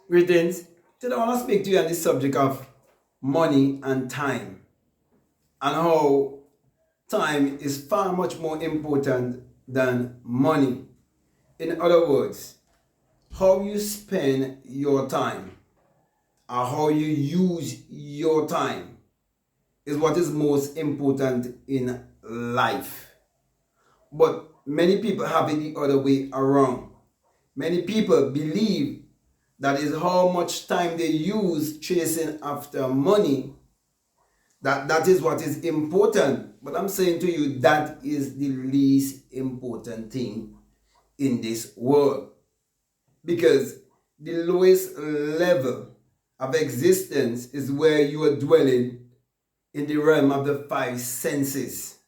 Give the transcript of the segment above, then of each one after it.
Greetings. Today I want to speak to you on the subject of money and time, and how time is far much more important than money. In other words, how you spend your time or how you use your time is what is most important in life. But many people have it the other way around. Many people believe that is how much time they use chasing after money, that is what is important. But I'm saying to you, that is the least important thing in this world. Because the lowest level of existence is where you are dwelling in the realm of the five senses.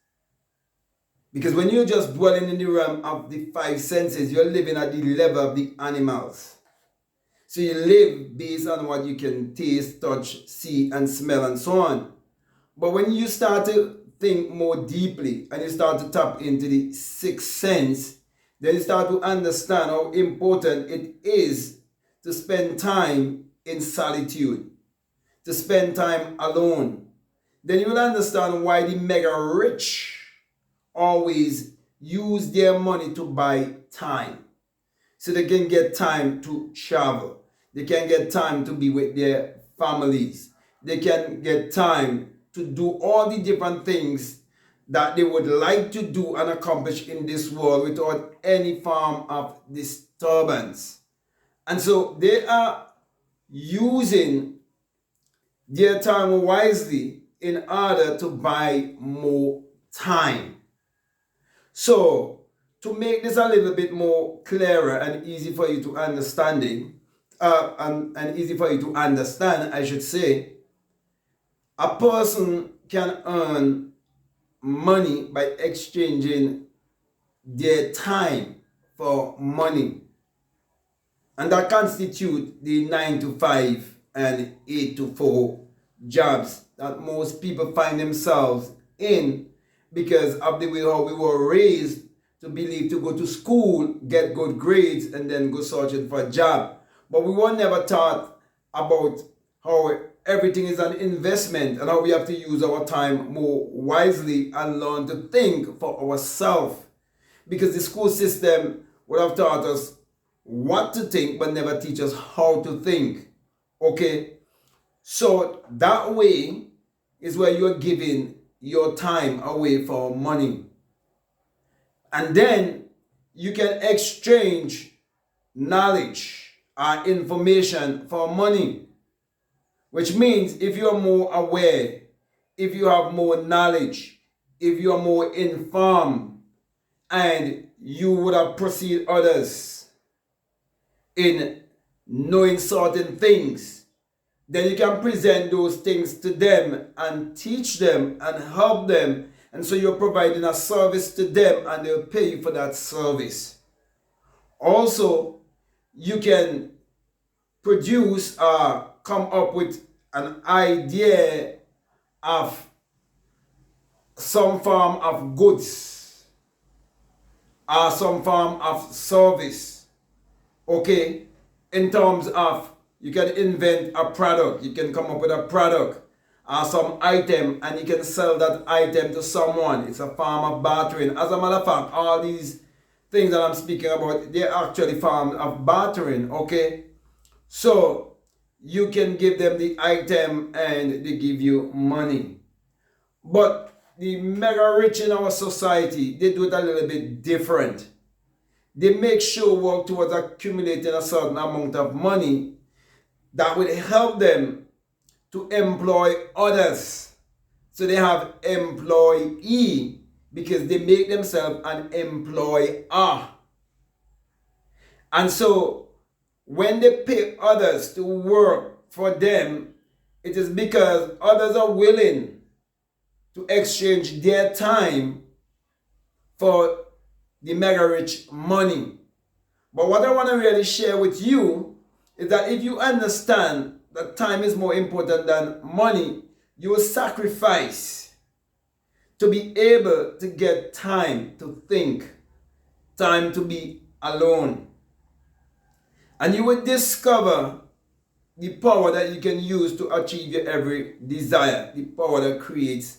Because when you're just dwelling in the realm of the five senses, you're living at the level of the animals. So you live based on what you can taste, touch, see, and smell, and so on. But when you start to think more deeply and you start to tap into the sixth sense, then you start to understand how important it is to spend time in solitude, to spend time alone. Then you will understand why the mega rich always use their money to buy time. So they can get time to travel. They can get time to be with their families. They can get time to do all the different things that they would like to do and accomplish in this world without any form of disturbance. And so they are using their time wisely in order to buy more time. So, to make this a little bit more clearer and easy for you to understanding, and easy for you to understand, I should say, a person can earn money by exchanging their time for money. And that constitutes the 9 to 5 and 8 to 4 jobs that most people find themselves in because of the way how we were raised to believe to go to school, get good grades, and then go searching for a job. But we were never taught about how everything is an investment and how we have to use our time more wisely and learn to think for ourselves. Because the school system would have taught us what to think but never teach us how to think. Okay? So that way is where you're giving your time away for money. And then you can exchange knowledge or information for money. Which means if you're more aware, if you have more knowledge, if you're more informed, and you would have preceded others in knowing certain things, then you can present those things to them and teach them and help them. And so you're providing a service to them and they'll pay you for that service. Also, you can produce or come up with an idea of some form of goods or some form of service. Okay? In terms of you can invent a product, you can come up with a product or some item and you can sell that item to someone. It's a form of bartering. As a matter of fact, all these things that I'm speaking about, they're actually forms of bartering, okay? So you can give them the item and they give you money. But the mega rich in our society, they do it a little bit different. They make sure work towards accumulating a certain amount of money that will help them to employ others. So they have employee because they make themselves an employer. And so when they pay others to work for them, it is because others are willing to exchange their time for the mega rich money. But what I want to really share with you is that if you understand that time is more important than money, you will sacrifice to be able to get time to think, time to be alone. And you will discover the power that you can use to achieve your every desire, the power that creates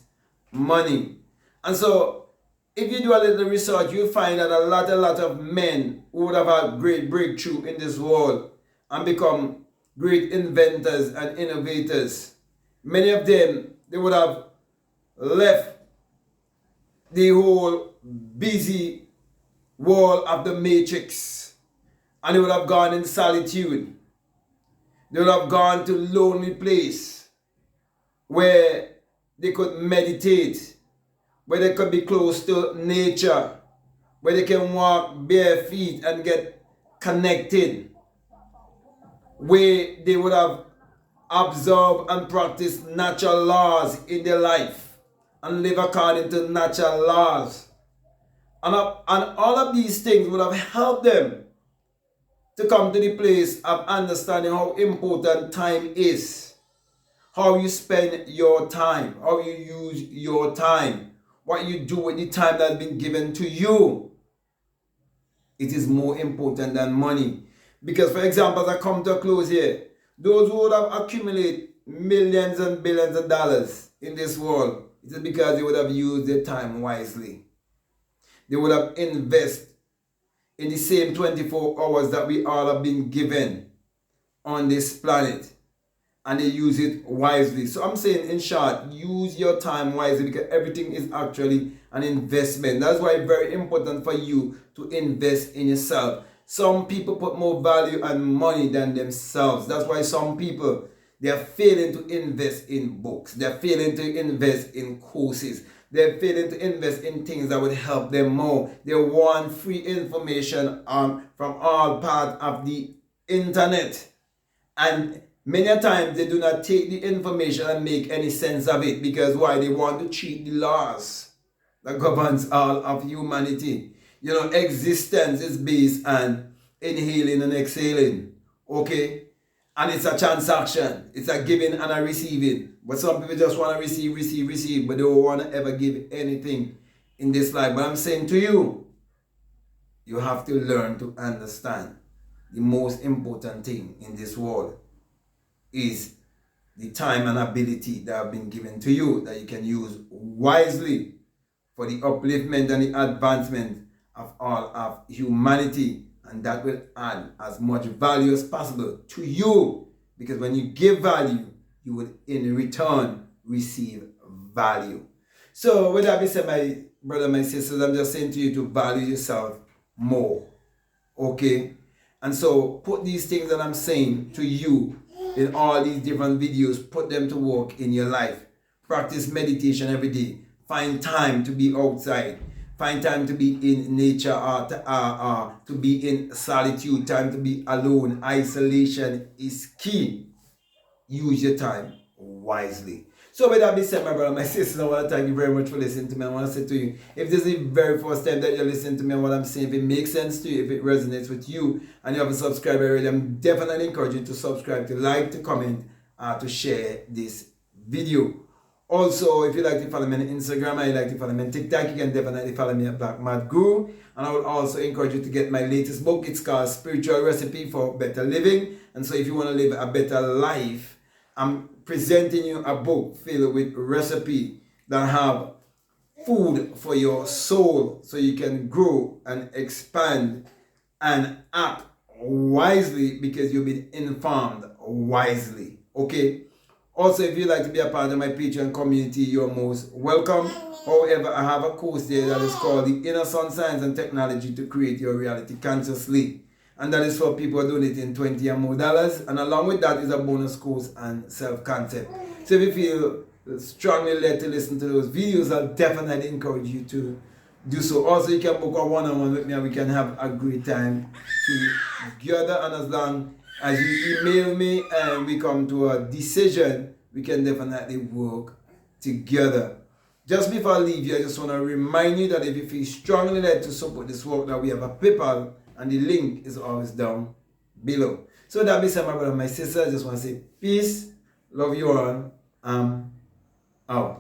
money. And so, if you do a little research, you'll find that a lot of men who would have had great breakthrough in this world and become great inventors and innovators, many of them, they would have left the whole busy world of the matrix, and they would have gone in solitude. They would have gone to a lonely place where they could meditate, where they could be close to nature, where they can walk bare feet and get connected, where they would have observed and practiced natural laws in their life and live according to natural laws. And all of these things would have helped them to come to the place of understanding how important time is, how you spend your time, how you use your time, what you do with the time that has been given to you. It is more important than money. Because, for example, as I come to a close here, those who would have accumulated millions and billions of dollars in this world, it is because they would have used their time wisely. They would have invested in the same 24 hours that we all have been given on this planet, and they use it wisely. So I'm saying, in short, use your time wisely, because everything is actually an investment. That's why it's very important for you to invest in yourself. Some people put more value on money than themselves. That's why some people, they are failing to invest in books. They're failing to invest in courses. They're failing to invest in things that would help them more. They want free information from all parts of the internet. And many a times they do not take the information and make any sense of it. Because why? They want to cheat the laws that governs all of humanity. You know, existence is based on inhaling and exhaling. Okay? And it's a transaction. It's a giving and a receiving. But some people just want to receive, but they don't want to ever give anything in this life. But I'm saying to you, you have to learn to understand the most important thing in this world is the time and ability that have been given to you that you can use wisely for the upliftment and the advancement of all of humanity. And that will add as much value as possible to you. Because when you give value, you will in return receive value. So with that being said, my brother, my sisters, I'm just saying to you to value yourself more. Okay? And so put these things that I'm saying to you in all these different videos, put them to work in your life. Practice meditation every day. Find time to be outside. Find time to be in nature, to be in solitude, time to be alone. Isolation is key. Use your time wisely. So with that being said, my brother, my sister, I want to thank you very much for listening to me. I want to say to you, if this is the very first time that you're listening to me and what I'm saying, if it makes sense to you, if it resonates with you, and you haven't subscribed already, I'm definitely encouraging you to subscribe, to like, to comment, to share this video. Also, if you like to follow me on Instagram and you like to follow me on TikTok, you can definitely follow me at BlackMadGuru. And I would also encourage you to get my latest book. It's called Spiritual Recipe for Better Living. And so if you want to live a better life, I'm presenting you a book filled with recipe that have food for your soul so you can grow and expand and act wisely because you've been informed wisely. Okay? Also, if you'd like to be a part of my Patreon community, you're most welcome. However, I have a course there that is called The Inner Sun Science and Technology to Create Your Reality Consciously. And that is for people donating $20 or more. And along with that is a bonus course on self-concept. So if you feel strongly led to listen to those videos, I'll definitely encourage you to do so. Also, you can book a one-on-one with me and we can have a great time together. And as long as you email me and we come to a decision, we can definitely work together. Just before I leave you, I just want to remind you that if you feel strongly led to support this work, that we have a PayPal, and the link is always down below. So that being said, my brother, my sister, I just want to say peace, love you all, out.